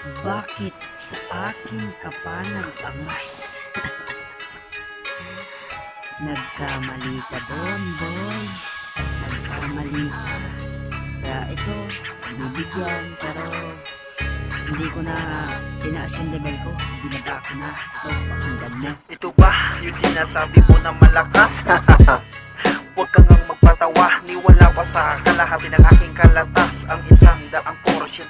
Bakit sa akin ka pa nag-angas? Nagkamali ka doon, boy. Nagkamali ka. Kaya ito, bibigyan, pero hindi ko na tinaas yung level ko. Binaba ko na. Ito, pakinggan mo. Ito ba yung sinasabi mo na malakas? Huwag kang magpatawa, niwala pa sa kalahati ng aking kalatas. Ang 100%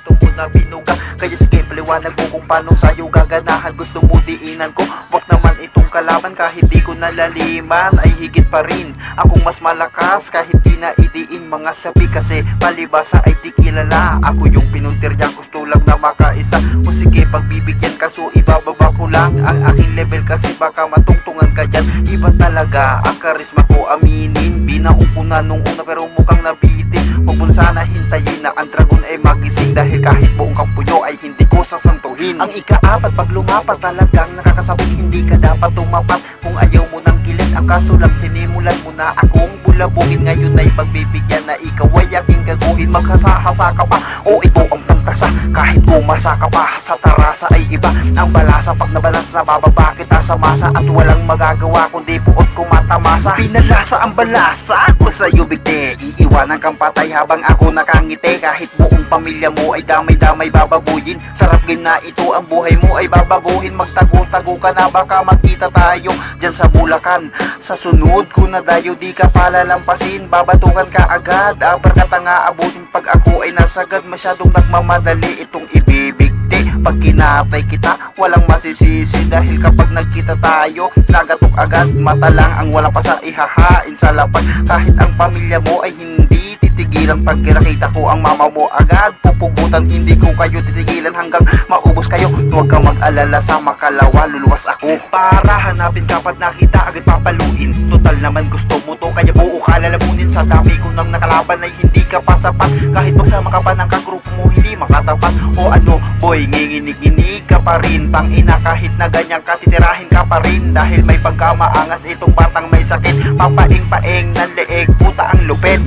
mo na binuga. Kaya sige, paliwanag mo kung paano sa'yo gaganahan. Gusto mo diinan ko, wag naman itong kalaban. Kahit di ko nalaliman, ay higit pa rin akong mas malakas. Kahit di na idiin mga sabi, kasi palibasa ay di kilala. Ako yung pinuntirya, gusto lang na makaisa. O sige, pagbibigyan ka, so ibababa ko lang ang aking level, kasi baka matungtungan ka dyan. Iba talaga ang karisma ko, aminin. Binaong ko na nung una, pero mukhang nabitin. Huwag mo sana hintayin na ang dragon ay magising, dahil kahit buong kampuyo ay hindi ko sasantuhin. Ang ika-4, pag lumapat talagang nakakasabik, hindi ka dapat tumapat kung ayaw mo ng kilig. Ang kaso lang, sinimulan mo na akong bulabugin. Ngayon ay pagbibigyan na ikaw ay aking gaguhin. Maghasa-hasa ka pa, o ito ang pantasa. Kahit umasa ka pa, sa tarasa ay iba ang balasa. Pag nabalasa, bababa kita sa masa, at walang magagawa kundi puot ko matamasa. Pinalasa ang balasa ko sa'yo, bigte. Iiwanan kang patay habang ako nakangiti. Kahit buong pamilya mo ay damay-damay bababuyin. Sarap game na ito, ang buhay mo ay babaguhin. Magtago-tago ka na, baka magkita tayo dyan sa Bulacan. Sa sunod ko na dayo, di ka palalampasin. Babatukan ka agad, abar ka nga abutin. Pag ako ay nasagad, masyadong nagmamadali itong ibibigti. Pag kinatay kita, walang masisisi, dahil kapag nagkita tayo, nagatok agad. Mata lang ang walang pasa, ihahain sa lapag. Kahit ang pamilya mo ay hindi titigilan. Pag nakita ko ang mama mo, agad pupugutan. Hindi ko kayo titigilan hanggang maubos kayo. Huwag kang mag-alala, sa makalawa luluwas ako. Para hanapin ka, pag nakita agad papaluin. Total naman gusto mo to, kaya buo ka lalamunin. Sa dami ko nang nakalaban ay hindi ka pa sapat. Kahit magsama ka pa ng kagrupo mo, hindi makatapat. O ano boy, nginginig-inig ka pa rin. Tangina, kahit na ganyan ka, titirahin ka pa rin. Dahil may pagkamaangas itong batang may sakit. Papaing-paing ng leeg, puta ang lupit.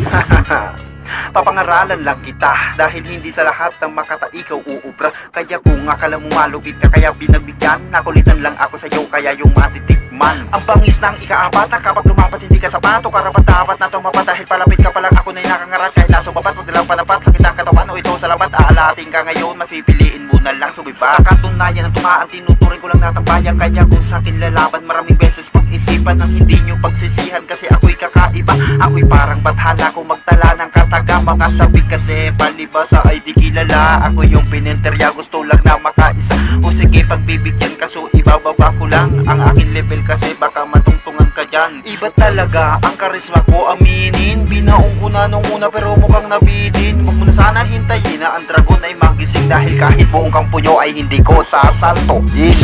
Papangaralan lang kita, dahil hindi sa lahat ng makata ikaw uubra. Kaya kung akala mo malupit ka, kaya binagbigyan. Nakulitan lang ako sa'yo, kaya yung matitikman. Ang bangis ng ika-4, kapag lumapat hindi ka sapato. Karapat dapat na tumapat, dahil palapit ka pa lang ako na'y nakangarat. Kahit nasa babat, huwag nilang panapat. Sakit ang katawan o ito sa labat. Aalating ka ngayon, mas pipiliin mo na lang sumiba. Katunayan ng tumaan, tinuturing ko lang natambayan. Kaya kung sa'kin lalaban, maraming beses pag-isipan ng hindi nyo pagsisihan. Kasi ako'y kakaiba, ako'y parang bathala. Kung magtala ng kataga, makasabik, kasi palibasa ay di kilala. Ako yung pininterya, gusto lang na makaisa. O sige, pagbibigyan ka, so ibababa ko lang ang aking level, kasi baka matungtungan ka dyan. Iba talaga ang karisma ko, aminin. Binaong ko na nung una, pero mukhang nabitin. Huwag mo na sana hintayin na ang dragon ay magising, dahil kahit buong kampo nyo ay hindi ko sasantuhin.